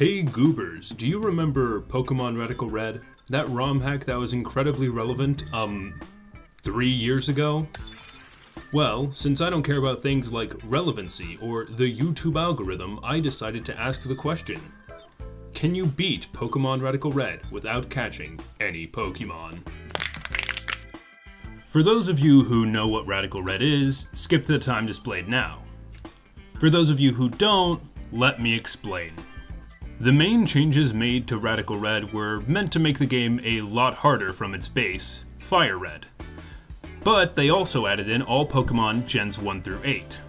Hey Goobers, do you remember Pokemon Radical Red? That ROM hack that was incredibly relevant, 3 years ago? Well, since I don't care about things like relevancy or the YouTube algorithm, I decided to ask the question. Can you beat Pokemon Radical Red without catching any Pokemon? For those of you who know what Radical Red is, skip the time displayed now. For those of you who don't, let me explain. The main changes made to Radical Red were meant to make the game a lot harder from its base, Fire Red. But they also added in all Pokemon Gens 1 through 8.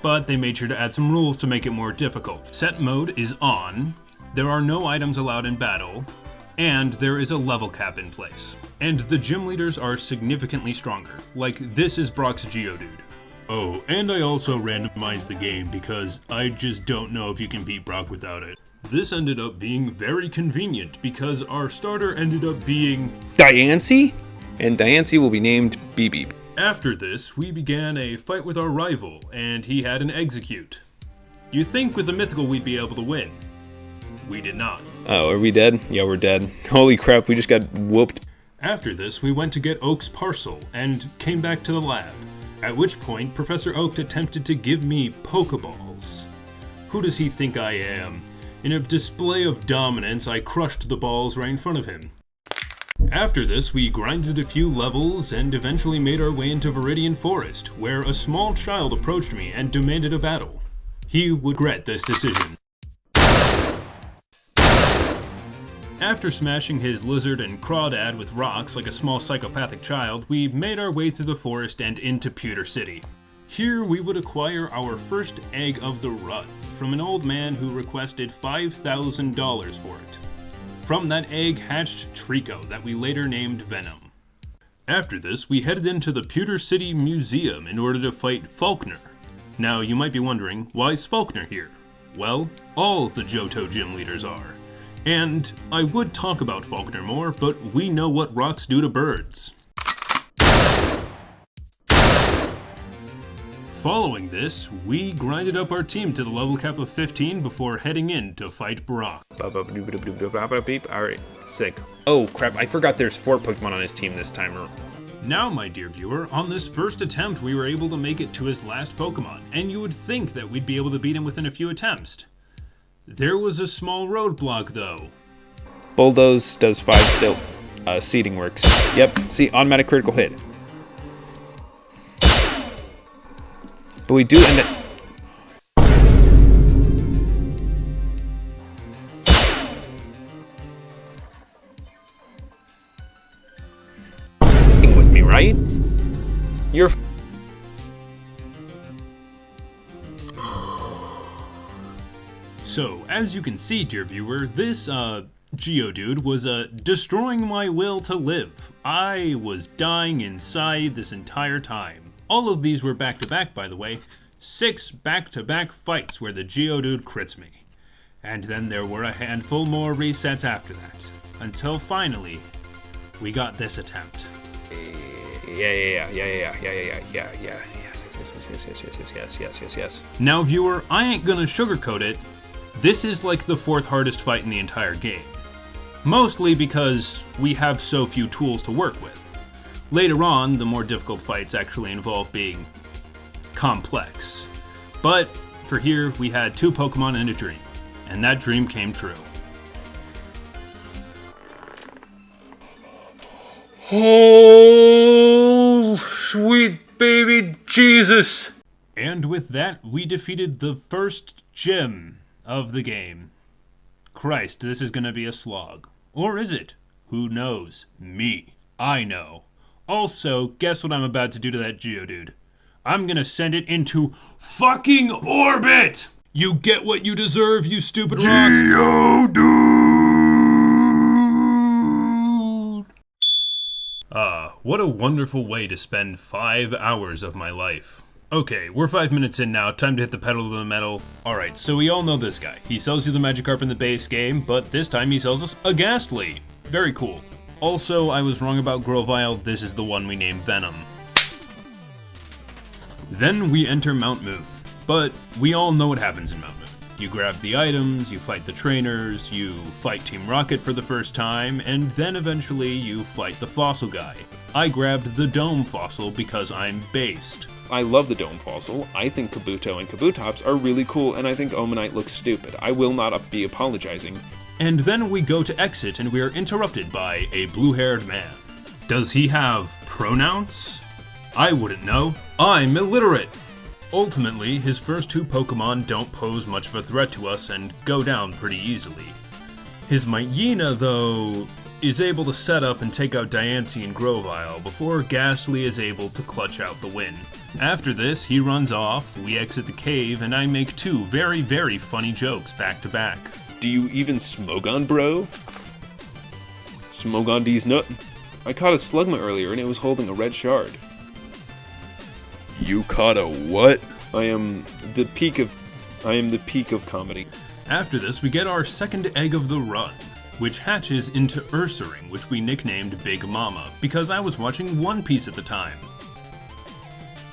But they made sure to add some rules to make it more difficult. Set mode is on, there are no items allowed in battle, and there is a level cap in place. And the gym leaders are significantly stronger, like this is Brock's Geodude. Oh, and I also randomized the game because I just don't know if you can beat Brock without it. This ended up being very convenient because our starter ended up being Diancie, and Diancie will be named Beep Beep. After this, we began a fight with our rival, and he had an Execute. You'd think with the mythical we'd be able to win. We did not. Oh, are we dead? Yeah, we're dead. Holy crap, we just got whooped. After this, we went to get Oak's parcel, and came back to the lab. At which point, Professor Oak attempted to give me Pokeballs. Who does he think I am? In a display of dominance, I crushed the balls right in front of him. After this, we grinded a few levels and eventually made our way into Viridian Forest, where a small child approached me and demanded a battle. He would regret this decision. After smashing his lizard and crawdad with rocks like a small psychopathic child, we made our way through the forest and into Pewter City. Here we would acquire our first egg of the run from an old man who requested $5,000 for it. From that egg hatched Trico that we later named Venom. After this, we headed into the Pewter City Museum in order to fight Faulkner. Now you might be wondering, why is Faulkner here? Well, all the Johto gym leaders are. And I would talk about Faulkner more, but we know what rocks do to birds. Following this, we grinded up our team to the level cap of 15 before heading in to fight Brock. Alright, sick. Oh crap, I forgot there's 4 Pokemon on his team this time. Now, my dear viewer, on this first attempt we were able to make it to his last Pokemon, and you would think that we'd be able to beat him within a few attempts. There was a small roadblock though. Bulldoze does 5 still. Seeding works. Yep, see, automatic critical hit. But we do end up... with me, right? You're... So, as you can see, dear viewer, this, Geodude was, destroying my will to live. I was dying inside this entire time. All of these were back-to-back, by the way. 6 back-to-back fights where the Geodude crits me. And then there were a handful more resets after that. Until finally, we got this attempt. Yeah. Yes. Now, viewer, I ain't gonna sugarcoat it. This is like the 4th hardest fight in the entire game. Mostly because we have so few tools to work with. Later on, the more difficult fights actually involve being complex. But for here, we had 2 Pokemon and a dream. And that dream came true. Oh, sweet baby Jesus! And with that, we defeated the first gym of the game. Christ, this is gonna be a slog. Or is it? Who knows? Me. I know. Also, guess what I'm about to do to that Geodude? I'm gonna send it into fucking orbit! You get what you deserve, you stupid rock! Geodude! What a wonderful way to spend 5 hours of my life. Okay, we're 5 minutes in now, time to hit the pedal to the metal. Alright, so we all know this guy. He sells you the Magikarp in the base game, but this time he sells us a Ghastly. Very cool. Also, I was wrong about Grovyle, this is the one we named Venom. Then we enter Mount Moon, but we all know what happens in Mount Moon. You grab the items, you fight the trainers, you fight Team Rocket for the first time, and then eventually you fight the fossil guy. I grabbed the dome fossil because I'm based. I love the dome fossil. I think Kabuto and Kabutops are really cool, and I think Omanite looks stupid. I will not be apologizing. And then we go to exit and we are interrupted by a blue-haired man. Does he have pronouns? I wouldn't know. I'm illiterate. Ultimately, his first 2 Pokemon don't pose much of a threat to us and go down pretty easily. His Myena, though, is able to set up and take out Diancie and Grovyle before Ghastly is able to clutch out the win. After this, he runs off, we exit the cave, and I make 2 very, very funny jokes back to back. Do you even Smogon, bro? Smogon D's nut. I caught a Slugma earlier and it was holding a red shard. You caught a what? I am the peak of comedy. After this, we get our second egg of the run, which hatches into Ursaring, which we nicknamed Big Mama, because I was watching One Piece at the time.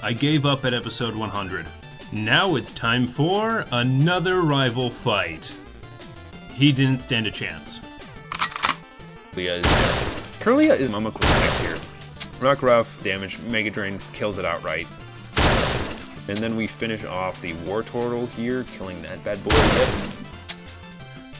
I gave up at episode 100. Now it's time for another rival fight. He didn't stand a chance. Curlia is Mama Quintex here. Rockruff, damage, Mega Drain, kills it outright. And then we finish off the War Turtle here, killing that bad boy. Yep.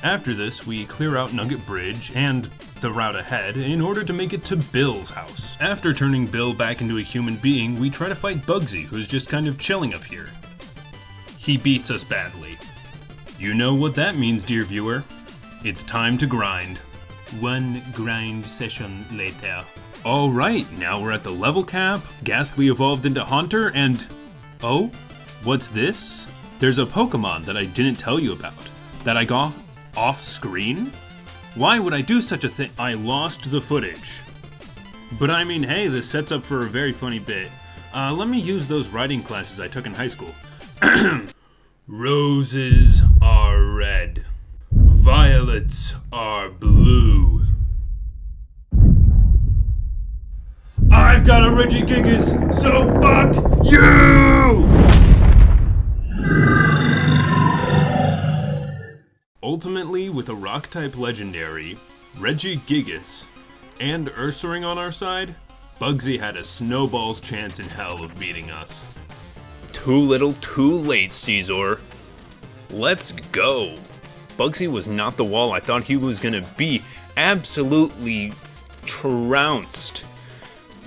After this, we clear out Nugget Bridge and the route ahead in order to make it to Bill's house. After turning Bill back into a human being, we try to fight Bugsy, who's just kind of chilling up here. He beats us badly. You know what that means, dear viewer. It's time to grind. 1 grind session later. Alright, now we're at the level cap, Ghastly evolved into Haunter, and... oh? What's this? There's a Pokemon that I didn't tell you about, that I got off screen? Why would I do such a thing? I lost the footage. But I mean, hey, this sets up for a very funny bit. Let me use those writing classes I took in high school. Roses are red. Violets are blue. I've got a Regigigas, so fuck you! Ultimately, with a Rock-type legendary, Regigigas, and Ursaring on our side, Bugsy had a snowball's chance in hell of beating us. Too little, too late, Caesar. Let's go. Bugsy was not the wall I thought he was gonna be. Absolutely trounced.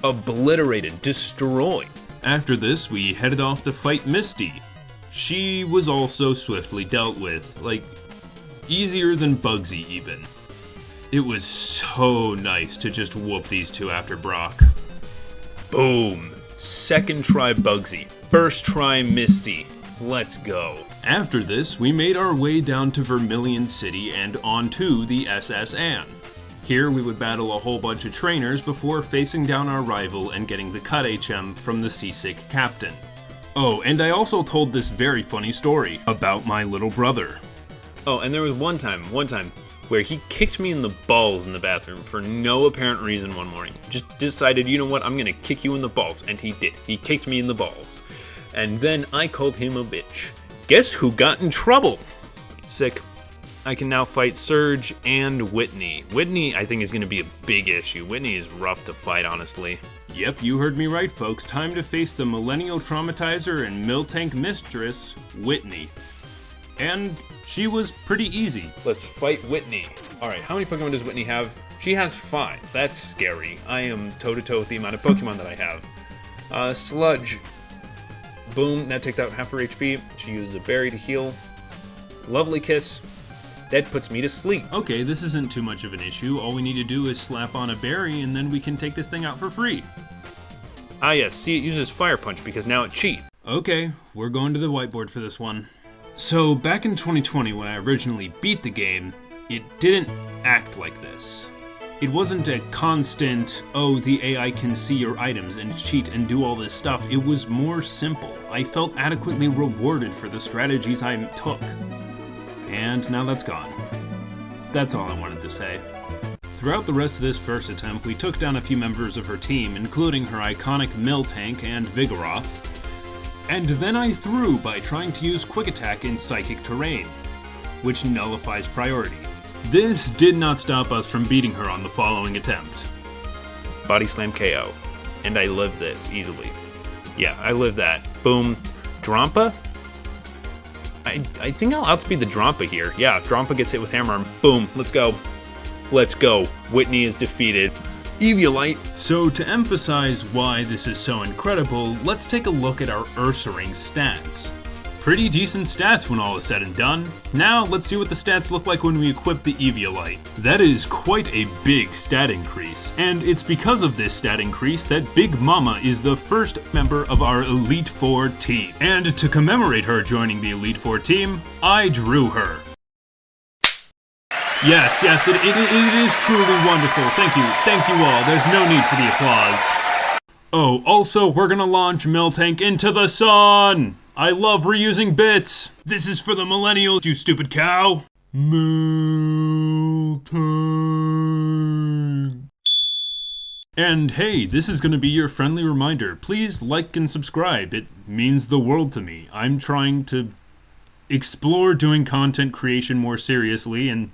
Obliterated. Destroyed. After this, we headed off to fight Misty. She was also swiftly dealt with. Like, easier than Bugsy even. It was so nice to just whoop these 2 after Brock. Boom. Second try Bugsy. First try Misty. Let's go. After this, we made our way down to Vermilion City and onto the SS Anne. Here we would battle a whole bunch of trainers before facing down our rival and getting the cut HM from the seasick captain. Oh, and I also told this very funny story about my little brother. Oh, and there was one time where he kicked me in the balls in the bathroom for no apparent reason one morning. Just decided, you know what, I'm gonna kick you in the balls, and he did. He kicked me in the balls. And then I called him a bitch. Guess who got in trouble? Sick. I can now fight Surge and Whitney. Whitney, I think, is gonna be a big issue. Whitney is rough to fight, honestly. Yep, you heard me right, folks. Time to face the Millennial Traumatizer and Miltank Mistress, Whitney. And she was pretty easy. Let's fight Whitney. Alright, how many Pokemon does Whitney have? She has 5. That's scary. I am toe-to-toe with the amount of Pokemon that I have. Sludge. Boom, that takes out half her HP. She uses a berry to heal. Lovely Kiss. That puts me to sleep. Okay, this isn't too much of an issue. All we need to do is slap on a berry and then we can take this thing out for free. Ah yes, see, it uses Fire Punch because now it cheats. Okay, we're going to the whiteboard for this one. So, back in 2020 when I originally beat the game, it didn't act like this. It wasn't a constant, oh, the AI can see your items and cheat and do all this stuff. It was more simple. I felt adequately rewarded for the strategies I took. And now that's gone. That's all I wanted to say. Throughout the rest of this first attempt, we took down a few members of her team, including her iconic Miltank and Vigoroth. And then I threw by trying to use Quick Attack in Psychic Terrain. which nullifies priority. This did not stop us from beating her on the following attempt. Body slam KO. And I live this easily. Yeah, I live that. Boom. Drampa? I think I'll outspeed the Drampa here. Yeah, Drampa gets hit with hammer and boom, let's go. Let's go. Whitney is defeated. Eviolite. So to emphasize why this is so incredible, let's take a look at our Ursaring stats. Pretty decent stats when all is said and done. Now let's see what the stats look like when we equip the Eviolite. That is quite a big stat increase, and it's because of this stat increase that Big Mama is the first member of our Elite Four team. And to commemorate her joining the Elite Four team, I drew her. Yes, it is truly wonderful. Thank you all. There's no need for the applause. Oh, also, we're gonna launch Miltank into the sun! I love reusing bits! This is for the millennials, you stupid cow! Miltank. And hey, this is gonna be your friendly reminder. Please like and subscribe. It means the world to me. I'm trying to explore doing content creation more seriously, and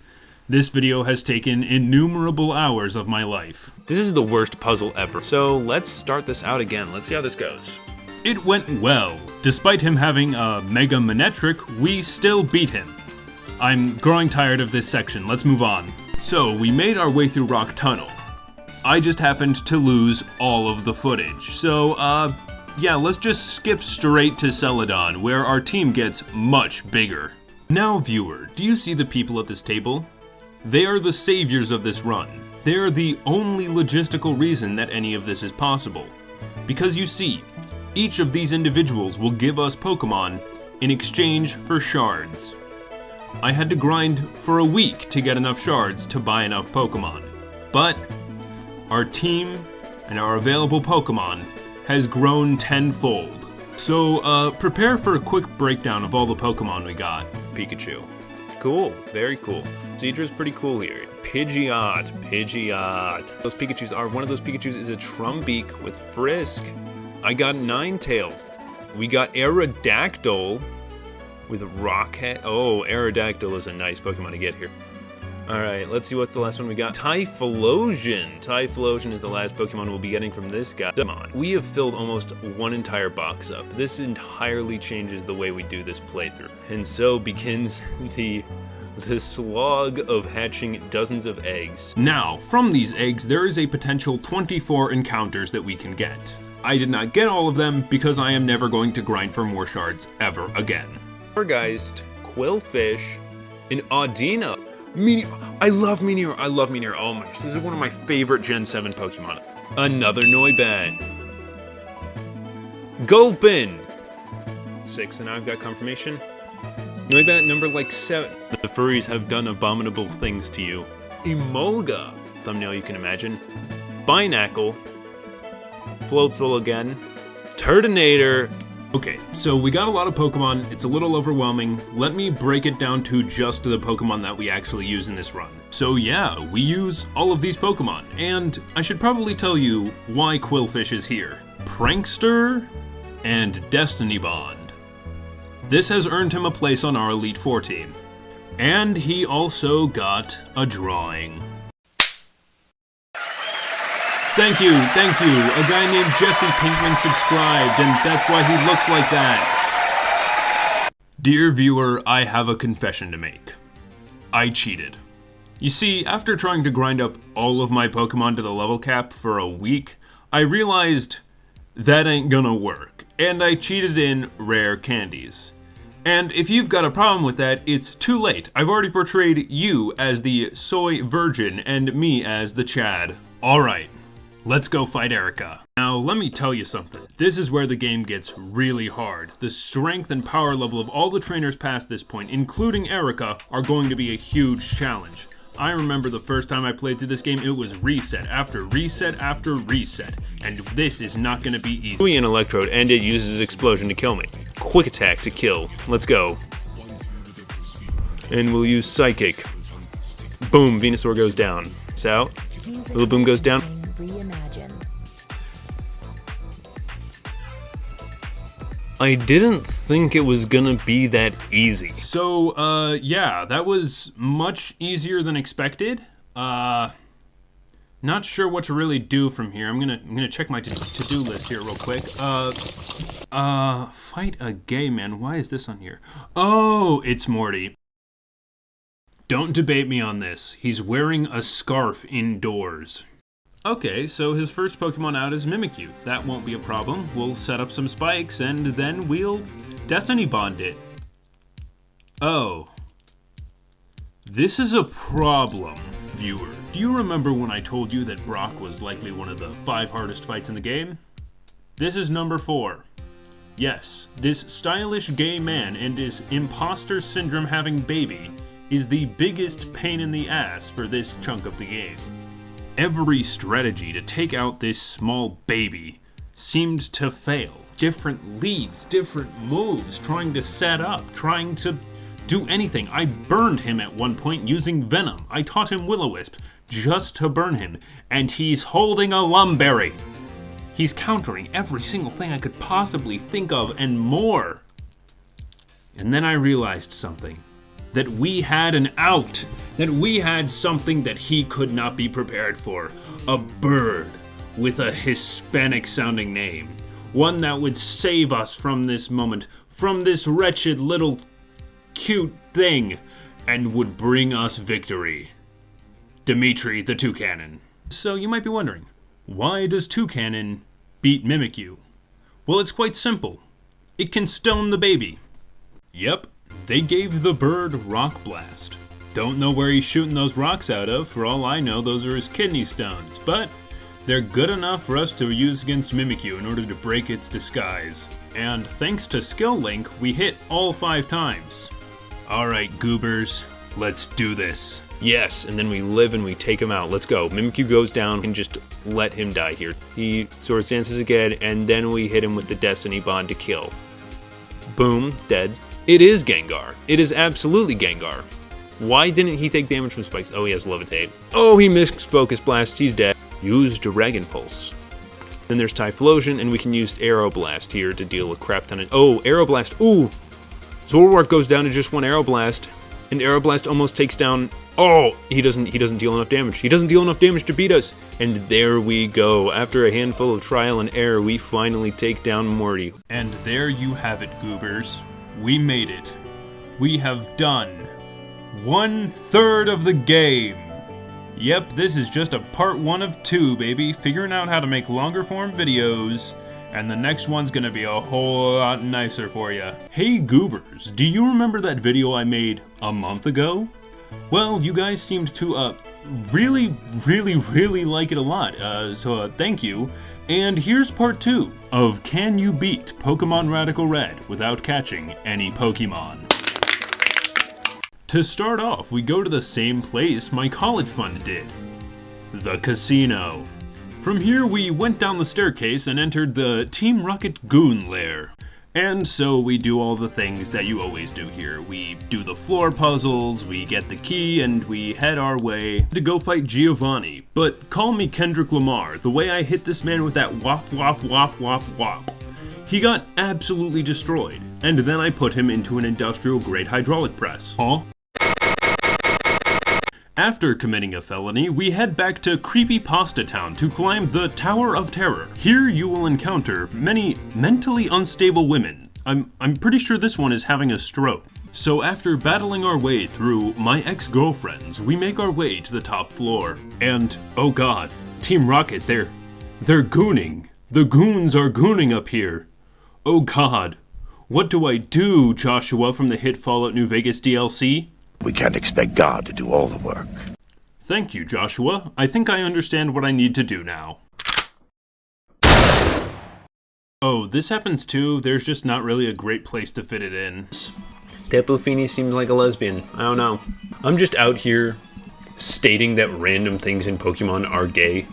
this video has taken innumerable hours of my life. This is the worst puzzle ever. So let's start this out again. Let's see how this goes. It went well. Despite him having a Mega Manetric, we still beat him. I'm growing tired of this section. Let's move on. So we made our way through Rock Tunnel. I just happened to lose all of the footage. So, yeah, let's just skip straight to Celadon, where our team gets much bigger. Now, viewer, do you see the people at this table? They are the saviors of this run. They are the only logistical reason that any of this is possible. Because you see, each of these individuals will give us Pokemon in exchange for shards. I had to grind for a week to get enough shards to buy enough Pokemon. But our team and our available Pokemon has grown tenfold. So prepare for a quick breakdown of all the Pokemon we got. Pikachu. Cool, very cool. Zedra's pretty cool here. Pidgeot. Those Pikachus are, one of those Pikachus is a Trumbeak with Frisk. I got Ninetales. We got Aerodactyl with Rockhead. Oh, Aerodactyl is a nice Pokemon to get here. Alright, let's see what's the last one we got. Typhlosion. Typhlosion is the last Pokemon we'll be getting from this guy. Come on. We have filled almost one entire box up. This entirely changes the way we do this playthrough. And so begins the slog of hatching dozens of eggs. Now, from these eggs, there is a potential 24 encounters that we can get. I did not get all of them because I am never going to grind for more shards ever again. Torgeist, Quillfish, and Audina. I love Meteor. Oh my gosh, this is one of my favorite Gen 7 Pokemon. Another Noibat. Gulpin. 6, and I've got confirmation. Noibat number like 7. The furries have done abominable things to you. Emolga. Thumbnail you can imagine. Binacle. Floatzel again. Turtonator. Okay, so we got a lot of Pokemon, it's a little overwhelming. Let me break it down to just the Pokemon that we actually use in this run. So yeah, we use all of these Pokemon, and I should probably tell you why Quillfish is here. Prankster and Destiny Bond. This has earned him a place on our Elite Four team. And he also got a drawing. Thank you. A guy named Jesse Pinkman subscribed, and that's why he looks like that. Dear viewer, I have a confession to make. I cheated. You see, after trying to grind up all of my Pokemon to the level cap for a week, I realized that ain't gonna work, and I cheated in rare candies. And if you've got a problem with that, it's too late. I've already portrayed you as the soy virgin and me as the Chad. Alright. Let's go fight Erica. Now, let me tell you something. This is where the game gets really hard. The strength and power level of all the trainers past this point, including Erica, are going to be a huge challenge. I remember the first time I played through this game, it was reset after reset after reset, and this is not going to be easy. We an Electrode, and it uses Explosion to kill me. Quick Attack to kill. Let's go. And we'll use Psychic. Boom, Venusaur goes down. It's out. Little Boom goes down. I didn't think it was gonna be that easy. So, yeah, that was much easier than expected. Not sure what to really do from here. I'm gonna check my to-do list here real quick. Fight a gay man. Why is this on here? Oh, it's Morty. Don't debate me on this. He's wearing a scarf indoors. Okay, so his first Pokemon out is Mimikyu. That won't be a problem. We'll set up some spikes and then we'll Destiny Bond it. Oh. This is a problem, viewer. Do you remember when I told you that Brock was likely one of the 5 hardest fights in the game? This is number 4. Yes, this stylish gay man and his imposter syndrome having baby is the biggest pain in the ass for this chunk of the game. Every strategy to take out this small baby seemed to fail. Different leads, different moves, trying to set up, trying to do anything. I burned him at one point using Venom. I taught him Will-O-Wisp just to burn him, and he's holding a Lumberry. He's countering every single thing I could possibly think of and more. And then I realized something. That we had an out. That we had something that he could not be prepared for. A bird with a Hispanic-sounding name. One that would save us from this moment, from this wretched little cute thing, and would bring us victory. Dimitri the Toucanon. So you might be wondering, why does Toucanon beat Mimikyu? Well, it's quite simple. It can stone the baby. Yep, they gave the bird Rock Blast. Don't know where he's shooting those rocks out of. For all I know, those are his kidney stones. But they're good enough for us to use against Mimikyu in order to break its disguise. And thanks to Skill Link, we hit all 5 times. Alright, Goobers, let's do this. Yes, and then we live and we take him out. Let's go. Mimikyu goes down and just let him die here. He Sword Dances again, and then we hit him with the Destiny Bond to kill. Boom, dead. It is Gengar. It is absolutely Gengar. Why didn't he take damage from spikes? Oh, he has Levitate. Oh, he missed Focus Blast. He's dead. Use Dragon Pulse. Then there's Typhlosion, and we can use Aeroblast here to deal a crap ton of... Oh, Aeroblast. Ooh! Zoroark goes down to just 1 Aeroblast, and Aeroblast almost takes down... Oh! He doesn't deal enough damage. He doesn't deal enough damage to beat us. And there we go. After a handful of trial and error, we finally take down Morty. And there you have it, Goobers. We made it. We have done 1/3 of the game. Yep, this is just a part 1 of 2, baby. Figuring out how to make longer form videos. And the next one's gonna be a whole lot nicer for you. Hey Goobers, do you remember that video I made a month ago? Well, you guys seemed to really like it a lot, so thank you. And here's part 2 of Can You Beat Pokemon Radical Red Without Catching Any Pokemon? To start off, we go to the same place my college fund did. The casino. From here, we went down the staircase and entered the Team Rocket Goon Lair. And so we do all the things that you always do here. We do the floor puzzles, we get the key, and we head our way to go fight Giovanni. But call me Kendrick Lamar, the way I hit this man with that wop wop wop wop wop. He got absolutely destroyed, and then I put him into an industrial-grade hydraulic press. Huh? After committing a felony, we head back to Creepypasta Town to climb the Tower of Terror. Here you will encounter many mentally unstable women. I'm pretty sure this one is having a stroke. So after battling our way through my ex-girlfriends, we make our way to the top floor. And, oh god, Team Rocket, they're gooning. The goons are gooning up here. Oh god, what do I do, Joshua from the hit Fallout New Vegas DLC? We can't expect God to do all the work. Thank you, Joshua. I think I understand what I need to do now. Oh, this happens too. There's just not really a great place to fit it in. Tapu Fini seems like a lesbian. I don't know. I'm just out here stating that random things in Pokemon are gay.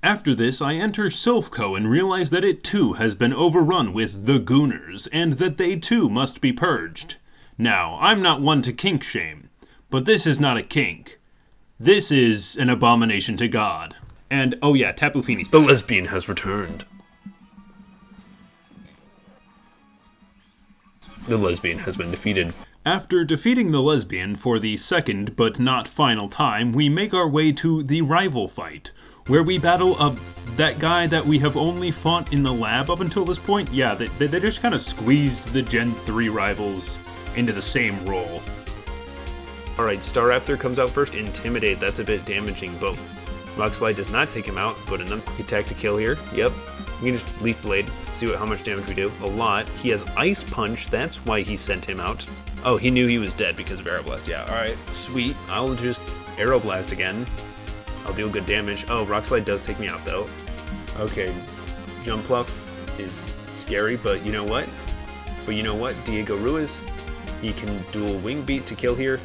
After this, I enter Silphco and realize that it too has been overrun with the Gooners, and that they too must be purged. Now, I'm not one to kink shame, but this is not a kink. This is an abomination to God. And, oh yeah, Tapu Fini. The lesbian has returned. The lesbian has been defeated. After defeating the lesbian for the second but not final time, we make our way to the rival fight, where we battle that guy that we have only fought in the lab up until this point. Yeah, they just kind of squeezed the Gen 3 rivals into the same role. Alright, Staraptor comes out first. Intimidate, that's a bit damaging. Boom. Rock Slide does not take him out, but enough quick attack to kill here. Yep. We can just Leaf Blade, see how much damage we do. A lot. He has Ice Punch, that's why he sent him out. Oh, he knew he was dead because of Aeroblast. Yeah, alright, sweet. I'll just Aeroblast again. I'll deal good damage. Oh, Rock Slide does take me out though. Okay, Jump Pluff is scary, but you know what? Diego Ruiz, he can dual Wing Beat to kill here.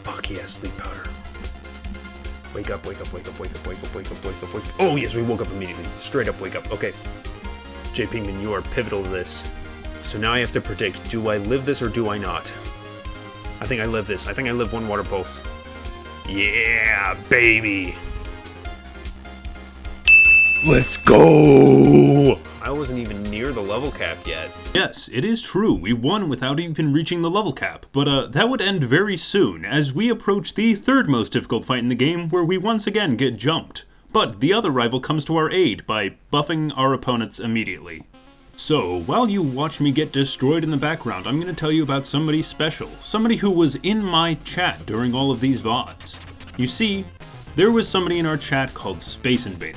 Fuck, he has Sleep Powder. Wake up, wake up, wake up, wake up, wake up, wake up, wake up, wake up. Oh yes, we woke up immediately. Straight up wake up. Okay. J. Pinkman, you are pivotal to this. So now I have to predict, do I live this or do I not? I think I live this. I think I live one Water Pulse. Yeah, baby! Let's go! I wasn't even near the level cap yet. Yes, it is true, we won without even reaching the level cap, but that would end very soon, as we approach the third most difficult fight in the game, where we once again get jumped. But the other rival comes to our aid by buffing our opponents immediately. So, while you watch me get destroyed in the background, I'm going to tell you about somebody special, somebody who was in my chat during all of these VODs. You see, there was somebody in our chat called Space Invader,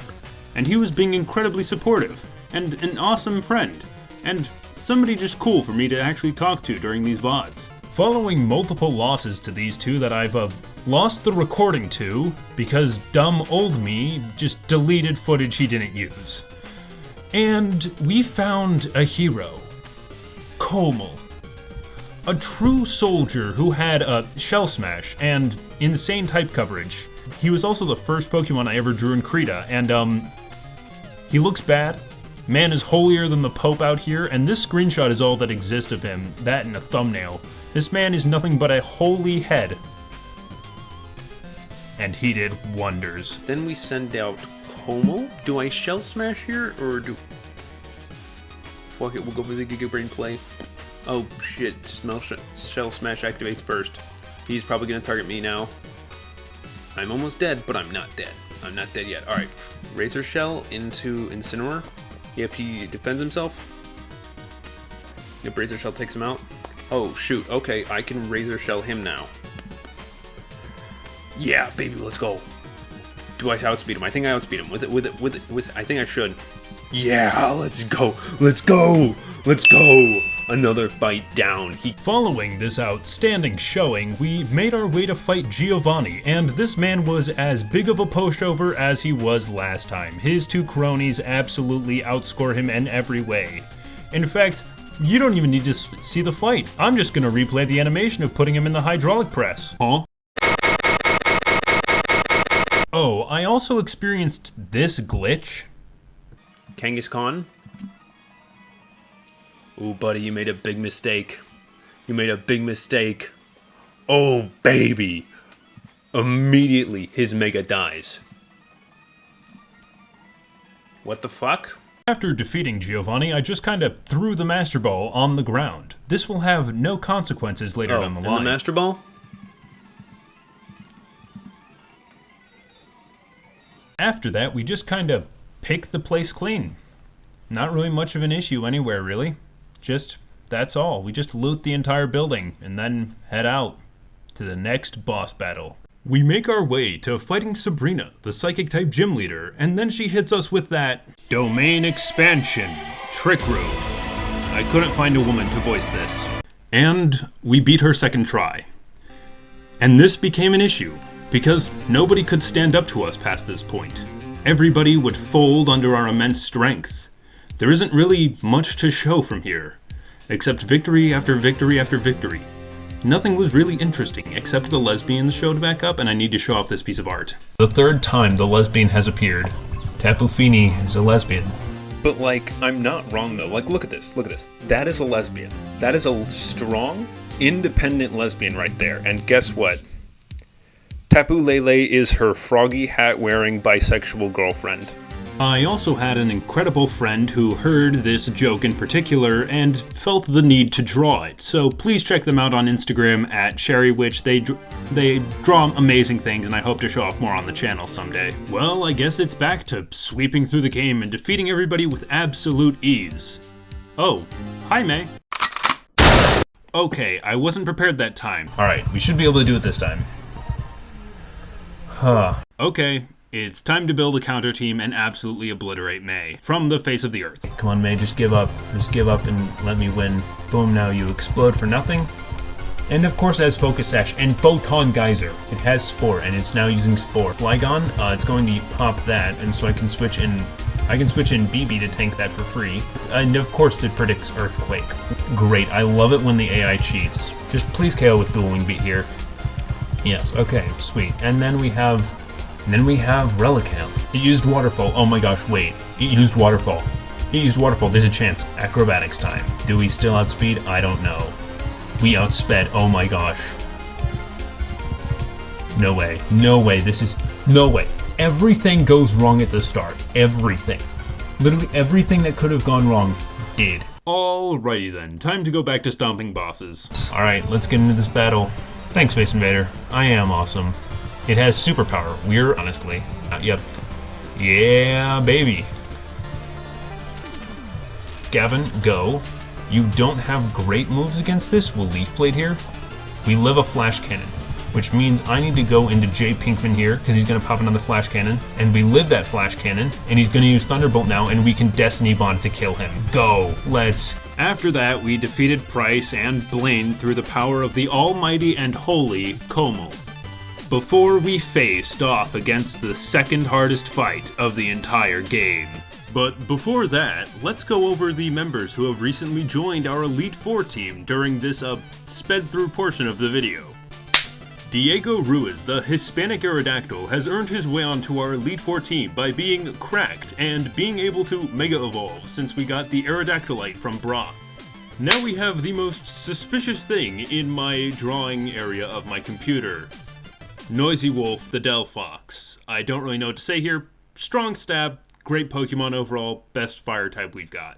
and he was being incredibly supportive, and an awesome friend, and somebody just cool for me to actually talk to during these VODs. Following multiple losses to these two that I've lost the recording to, because dumb old me just deleted footage he didn't use. And we found a hero, Komel, a true soldier who had a Shell Smash and insane type coverage. He was also the first Pokemon I ever drew in Krita, and he looks bad. Man is holier than the Pope out here, and this screenshot is all that exists of him, that and a thumbnail. This man is nothing but a holy head. And he did wonders. Then we send out Komel. Do I Shell Smash here, or do... Fuck it, we'll go for the Giga Brain play. Oh shit, Shell Smash activates first. He's probably gonna target me now. I'm almost dead, but I'm not dead. I'm not dead yet. Alright, Razor Shell into Incineroar. Yep, he defends himself. Yep, Razor Shell takes him out. Oh shoot, okay, I can Razor Shell him now. Yeah, baby, let's go. Do I outspeed him? I think I outspeed him. I think I should. Yeah, let's go. Let's go. Let's go. Another fight down. Following this outstanding showing, we made our way to fight Giovanni, and this man was as big of a pushover as he was last time. His two cronies absolutely outscore him in every way. In fact, you don't even need to see the fight. I'm just gonna replay the animation of putting him in the hydraulic press. Huh? Oh, I also experienced this glitch. Kangaskhan. Ooh, buddy, you made a big mistake. You made a big mistake. Oh, baby. Immediately, his Mega dies. What the fuck? After defeating Giovanni, I just kind of threw the Master Ball on the ground. This will have no consequences later down the line. And the Master Ball? After that, we just kind of pick the place clean. Not really much of an issue anywhere, really. Just, that's all. We just loot the entire building, and then head out to the next boss battle. We make our way to fighting Sabrina, the Psychic-type gym leader, and then she hits us with that Domain Expansion Trick Room. I couldn't find a woman to voice this. And we beat her second try. And this became an issue, because nobody could stand up to us past this point. Everybody would fold under our immense strength. There isn't really much to show from here, except victory after victory after victory. Nothing was really interesting, except the lesbians showed back up, and I need to show off this piece of art. The third time the lesbian has appeared. Tapu Fini is a lesbian. But, like, I'm not wrong, though. Like, look at this. Look at this. That is a lesbian. That is a strong, independent lesbian right there. And guess what? Tapu Lele is her froggy hat-wearing bisexual girlfriend. I also had an incredible friend who heard this joke in particular and felt the need to draw it, so please check them out on Instagram at SherryWitch. They draw amazing things, and I hope to show off more on the channel someday. Well, I guess it's back to sweeping through the game and defeating everybody with absolute ease. Oh, hi May. Okay, I wasn't prepared that time. Alright, we should be able to do it this time. Okay. It's time to build a counter team and absolutely obliterate May from the face of the earth. Come on, May, just give up. Just give up and let me win. Boom, now you explode for nothing. And of course it has Focus Sash and Photon Geyser. It has Spore, and it's now using Spore. Flygon, it's going to pop that, and so I can switch in BB to tank that for free. And of course it predicts Earthquake. Great, I love it when the AI cheats. Just please KO with Dual Wing Beat here. Yes, okay, sweet. And then we have Relicanth. It used Waterfall. Oh my gosh, wait. It used Waterfall. There's a chance. Acrobatics time. Do we still outspeed? I don't know. We outsped. Oh my gosh. No way. No way. No way. Everything goes wrong at the start. Everything. Literally everything that could have gone wrong did. Alrighty then. Time to go back to stomping bosses. Alright, let's get into this battle. Thanks, Space Invader. I am awesome. It has superpower. We're honestly. Yep. Yeah, baby. Gavin, go. You don't have great moves against this. We'll Leaf Blade here. We live a Flash Cannon, which means I need to go into Jay Pinkman here because he's going to pop another Flash Cannon. And we live that Flash Cannon, and he's going to use Thunderbolt now, and we can Destiny Bond to kill him. Go. Let's. After that, we defeated Price and Blaine through the power of the almighty and holy Como, before we faced off against the second hardest fight of the entire game. But before that, let's go over the members who have recently joined our Elite Four team during this sped through portion of the video. Diego Ruiz, the Hispanic Aerodactyl, has earned his way onto our Elite Four team by being cracked and being able to Mega Evolve since we got the Aerodactylite from Brock. Now we have the most suspicious thing in my drawing area of my computer. Noisy Wolf, the Delphox. I don't really know what to say here. Strong stab, great Pokemon overall, best fire type we've got.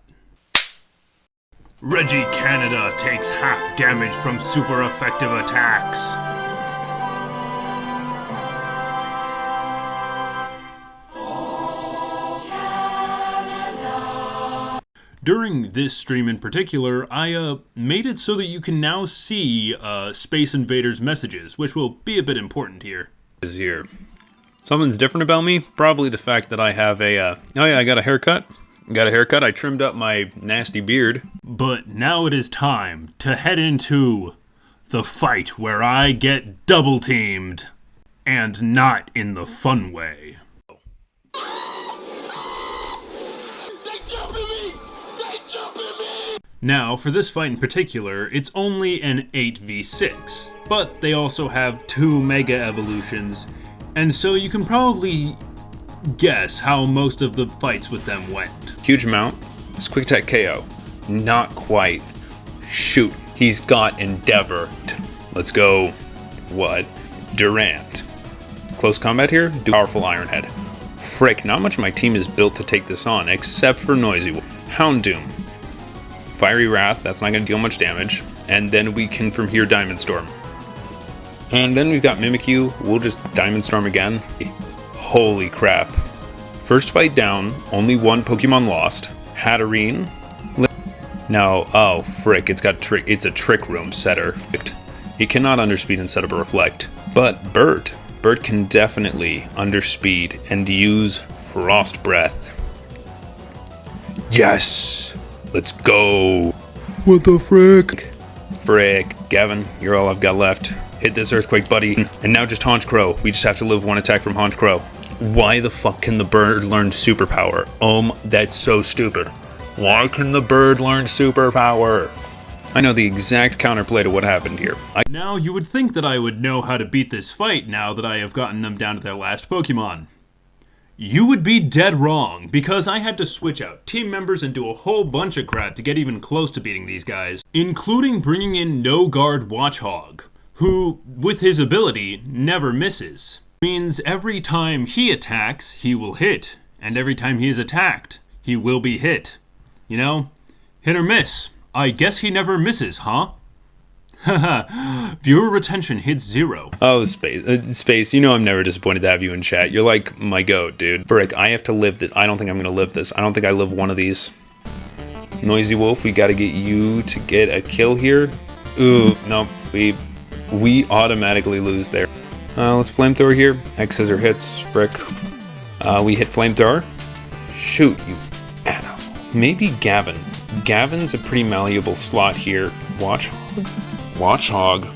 Reggie Canada takes half damage from super effective attacks. During this stream in particular, I made it so that you can now see Space Invaders messages, which will be a bit important here. Is here. Something's different about me? Probably the fact that I have a, oh yeah, I got a haircut. I trimmed up my nasty beard. But now it is time to head into the fight where I get double teamed. And not in the fun way. Now, for this fight in particular, it's only an 8v6, but they also have 2 Mega Evolutions, and so you can probably guess how most of the fights with them went. Huge amount. It's Quick Attack KO. Not quite. Shoot. He's got Endeavor. Let's go. What? Durant. Close combat here? Do powerful Iron Head. Frick, not much of my team is built to take this on, except for Noisy Wolf. Houndoom. Fiery Wrath, that's not going to deal much damage. And then we can, from here, Diamond Storm. And then we've got Mimikyu. We'll just Diamond Storm again. Holy crap. First fight down, only 1 Pokemon lost. Hatterene. Now, oh, frick, it's a Trick Room setter. It cannot underspeed and set up a Reflect. But Bert can definitely underspeed and use Frost Breath. Yes! Let's go! What the frick? Frick. Gavin, you're all I've got left. Hit this Earthquake, buddy. And now just Haunch Crow. We just have to live 1 attack from Haunch Crow. Why the fuck can the bird learn superpower? That's so stupid. Why can the bird learn superpower? I know the exact counterplay to what happened here. Now you would think that I would know how to beat this fight now that I have gotten them down to their last Pokemon. You would be dead wrong, because I had to switch out team members and do a whole bunch of crap to get even close to beating these guys, including bringing in No Guard Watchhog, who, with his ability, never misses. Means every time he attacks, he will hit. And every time he is attacked, he will be hit. You know? Hit or miss. I guess he never misses, huh? Haha. Viewer retention hits 0. Oh, Space, you know I'm never disappointed to have you in chat. You're like my goat, dude. Frick, I have to live this. I don't think I'm gonna live this. I don't think I live one of these. Noisy Wolf, we gotta get you to get a kill here. Ooh, no, we automatically lose there. Let's flamethrower here. X scissor hits. Frick. We hit flamethrower. Shoot, you asshole. Maybe Gavin. Gavin's a pretty malleable slot here. Watch Hog.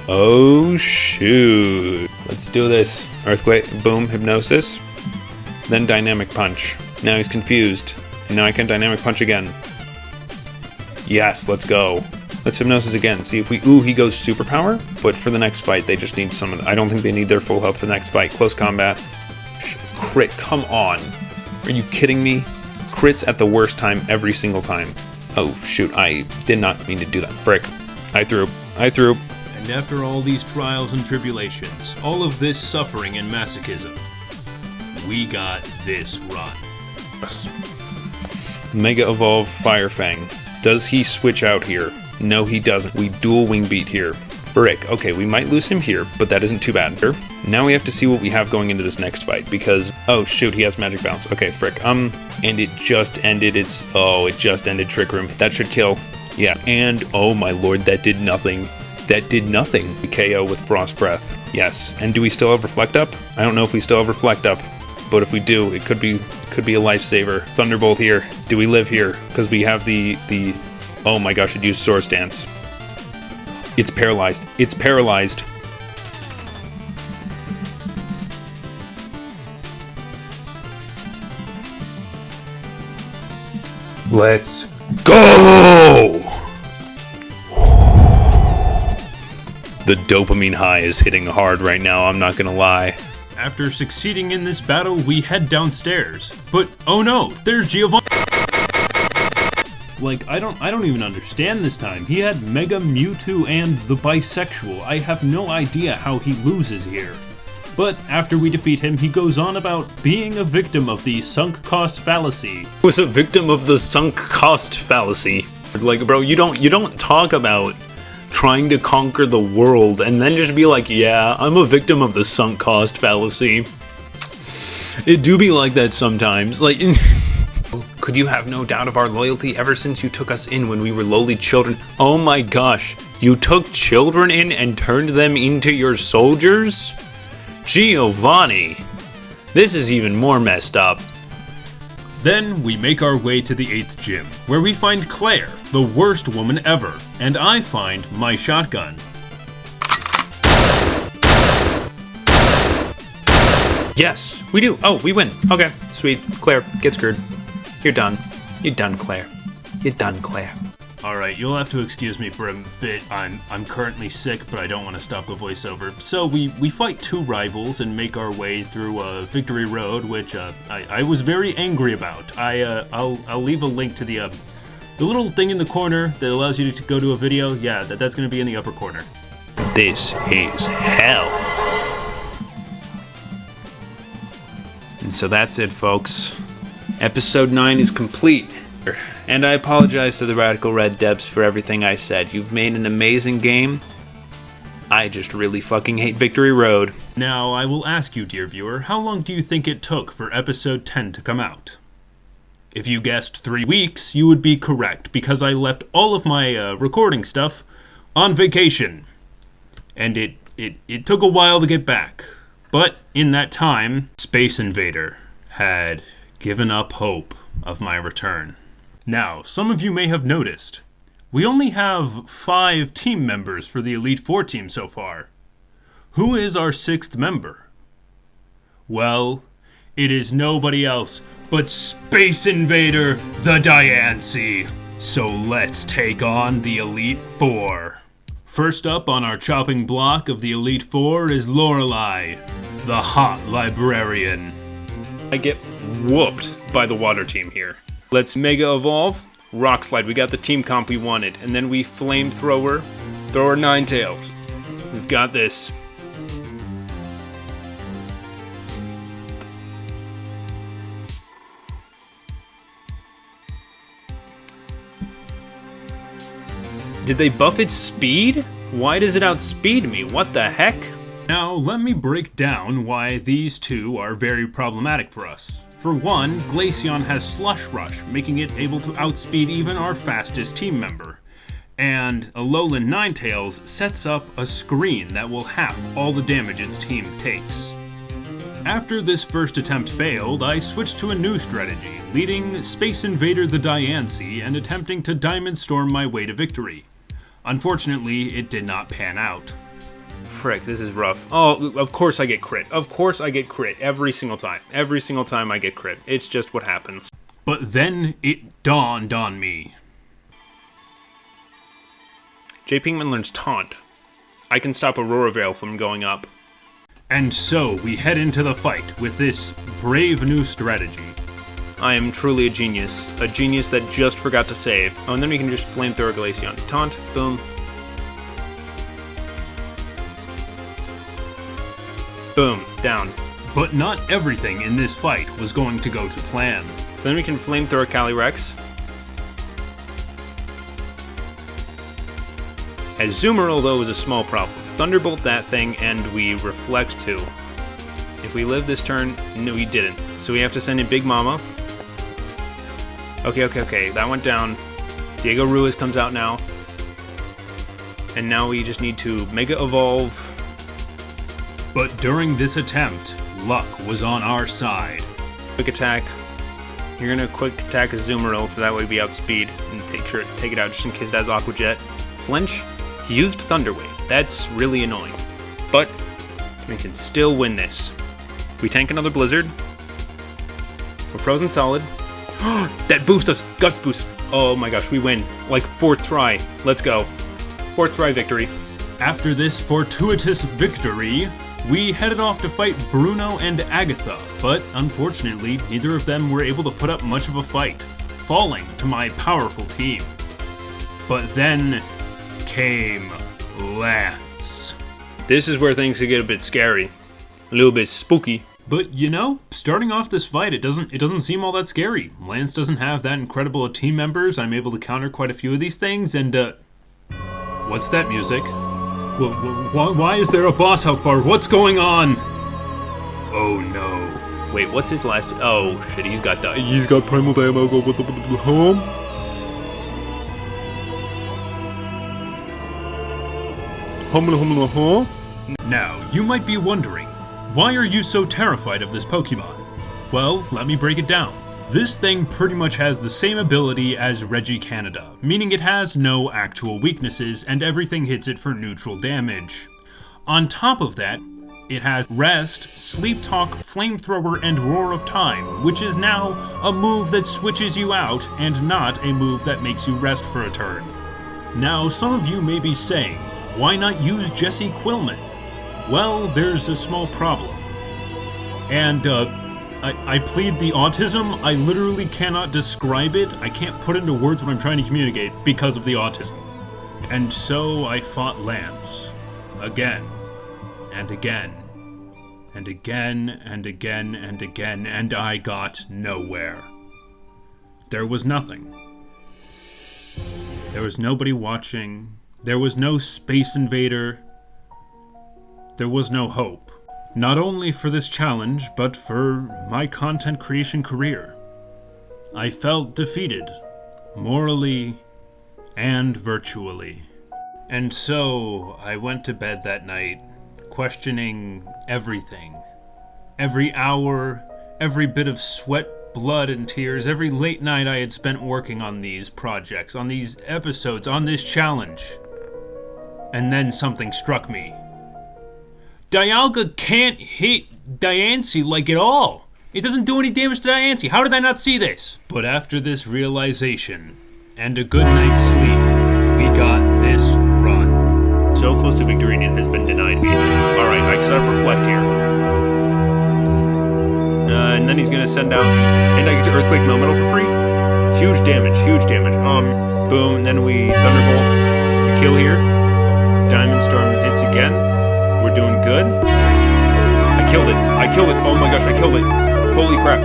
Oh, shoot. Let's do this. Earthquake, boom, hypnosis. Then dynamic punch. Now he's confused. And now I can dynamic punch again. Yes, let's go. Let's hypnosis again. See if we... Ooh, he goes superpower. But for the next fight, they just need some... I don't think they need their full health for the next fight. Close combat. Crit, come on. Are you kidding me? Crits at the worst time every single time. Oh, shoot. I did not mean to do that. Frick. I threw. And after all these trials and tribulations, all of this suffering and masochism, we got this run. Mega Evolve Fire Fang. Does he switch out here? No, he doesn't. We dual wing beat here. Frick. Okay, we might lose him here, but that isn't too bad. Now we have to see what we have going into this next fight, because... Oh, shoot, he has Magic Bounce. Okay, frick. And it just ended its... Oh, it just ended Trick Room. That should kill. Yeah, and... Oh, my lord, that did nothing. That did nothing. KO with Frost Breath. Yes. And do we still have Reflect Up? I don't know if we still have Reflect Up, but if we do, it could be a lifesaver. Thunderbolt here. Do we live here? Because we have the... Oh my gosh, it used Source Dance. It's paralyzed. It's paralyzed. Let's go! The dopamine high is hitting hard right now, I'm not gonna lie. After succeeding in this battle, we head downstairs. But, oh no, there's Giovanni! Like, I don't even understand this time. He had Mega Mewtwo and the Bisexual. I have no idea how he loses here. But after we defeat him, he goes on about being a victim of the sunk cost fallacy. Was a victim of the sunk cost fallacy. Like, bro, you don't talk about trying to conquer the world and then just be like, yeah, I'm a victim of the sunk cost fallacy. It do be like that sometimes. Like... Could you have no doubt of our loyalty ever since you took us in when we were lowly children? Oh my gosh, you took children in and turned them into your soldiers? Giovanni, this is even more messed up. Then we make our way to the 8th gym, where we find Claire, the worst woman ever, and I find my shotgun. Yes, we do. Oh, we win. Okay, sweet. Claire, get screwed. You're done. You're done, Claire. You're done, Claire. Alright, you'll have to excuse me for a bit. I'm currently sick, but I don't want to stop the voiceover. So we fight 2 rivals and make our way through Victory Road, which I was very angry about. I'll leave a link to the little thing in the corner that allows you to go to a video. Yeah, that's going to be in the upper corner. This is hell. And so that's it, folks. Episode 9 is complete. And I apologize to the Radical Red devs for everything I said. You've made an amazing game. I just really fucking hate Victory Road. Now, I will ask you, dear viewer, how long do you think it took for episode 10 to come out? If you guessed 3 weeks, you would be correct, because I left all of my recording stuff on vacation. And it took a while to get back. But in that time, Space Invader had given up hope of my return. Now, some of you may have noticed, we only have 5 team members for the Elite Four team so far. Who is our 6th member? Well, it is nobody else but Space Invader the Diancie. So let's take on the Elite Four. First up on our chopping block of the Elite Four is Lorelei, the hot librarian. I get whooped by the water team here. Let's Mega Evolve, Rock Slide. We got the team comp we wanted. And then we Flamethrower, Thrower Ninetales. We've got this. Did they buff its speed? Why does it outspeed me? What the heck? Now, let me break down why these two are very problematic for us. For one, Glaceon has Slush Rush, making it able to outspeed even our fastest team member. And Alolan Ninetales sets up a screen that will half all the damage its team takes. After this first attempt failed, I switched to a new strategy, leading Space Invader the Diancie and attempting to Diamond Storm my way to victory. Unfortunately, it did not pan out. Frick, this is rough. Oh, of course I get crit. Of course I get crit every single time. Every single time I get crit. It's just what happens. But then it dawned on me. J. Pinkman learns Taunt. I can stop Aurora Veil from going up. And so we head into the fight with this brave new strategy. I am truly a genius that just forgot to save. Oh, and then we can just Flamethrower Glaceon. Taunt, boom. Boom, down. But not everything in this fight was going to go to plan. So then we can Flamethrower Calyrex. As Azumarill, though, is a small problem. Thunderbolt that thing, and we Reflect too. If we live this turn, no, we didn't. So we have to send in Big Mama. Okay, that went down. Diego Ruiz comes out now. And now we just need to Mega Evolve. But during this attempt, luck was on our side. Quick attack. You're gonna quick attack Azumarill, so that way we outspeed and take it out just in case it has Aqua Jet. Flinch. He used Thunder Wave. That's really annoying. But we can still win this. We tank another Blizzard. We're frozen solid. That boosts us! Guts boost! Oh my gosh, we win. Like 4th try. Let's go. 4th try victory. After this fortuitous victory, we headed off to fight Bruno and Agatha, but unfortunately, neither of them were able to put up much of a fight, falling to my powerful team. But then came Lance. This is where things could get a bit scary. A little bit spooky. But you know, starting off this fight, it doesn't seem all that scary. Lance doesn't have that incredible of team members. I'm able to counter quite a few of these things, and what's that music? Why is there a boss health bar? What's going on? Oh no. Wait, what's his last? Oh shit, he's got Primal Diamond. Home. Now, you might be wondering, why are you so terrified of this Pokemon? Well, let me break it down. This thing pretty much has the same ability as Regicanada, meaning it has no actual weaknesses and everything hits it for neutral damage. On top of that, it has Rest, Sleep Talk, Flamethrower, and Roar of Time, which is now a move that switches you out and not a move that makes you rest for a turn. Now, some of you may be saying, why not use Jesse Quillman? Well, there's a small problem. And, I plead the autism. I literally cannot describe it. I can't put into words what I'm trying to communicate because of the autism. And so I fought Lance. Again. And again. And again, and again, and again, and I got nowhere. There was nothing. There was nobody watching. There was no Space Invader. There was no hope. Not only for this challenge, but for my content creation career. I felt defeated, morally and virtually. And so I went to bed that night, questioning everything. Every hour, every bit of sweat, blood, and tears, every late night I had spent working on these projects, on these episodes, on this challenge. And then something struck me. Dialga can't hit Diancie like at all. It doesn't do any damage to Diancie. How did I not see this? But after this realization and a good night's sleep, we got this run. So close to victory and it has been denied me. Alright, I set up Reflect here. And then he's gonna send out, and I get to Earthquake Melmetal for free. Huge damage. Boom, and then we Thunderbolt, we kill here. Diamond Storm hits again. We're doing good. I killed it. Oh my gosh, I killed it. Holy crap.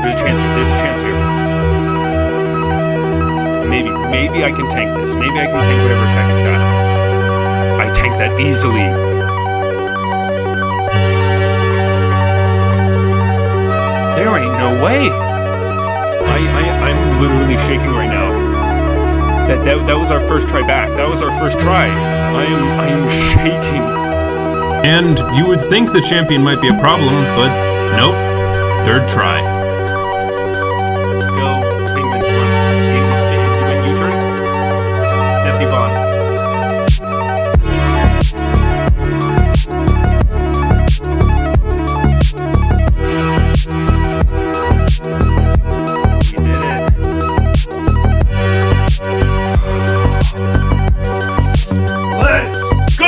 There's a chance here. Maybe. maybe I can tank this. Maybe I can tank whatever attack it's got. I tank that easily. There ain't no way. I'm literally shaking right now. That was our first try back. That was our first try. I am shaking. And you would think the champion might be a problem, but nope. Third try. Go, Kingman. Kingman, you turn. Destiny Bond. We did it. Let's go!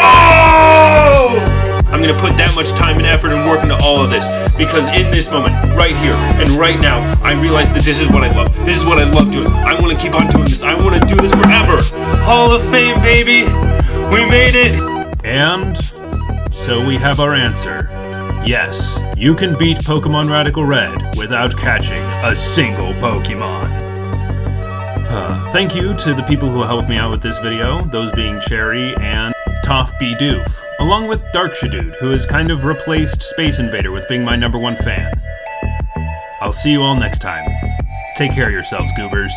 I'm gonna put that much time and effort and work into all of this because in this moment, right here and right now, I realize that this is what I love. This is what I love doing. I want to keep on doing this. I want to do this forever. Hall of Fame, baby. We made it. And so we have our answer. Yes, you can beat Pokemon Radical Red without catching a single Pokemon. Thank you to the people who helped me out with this video, those being Cherry and Toph B. Doof, along with Dark Shadood, who has kind of replaced Space Invader with being my #1 fan. I'll see you all next time. Take care of yourselves, Goobers.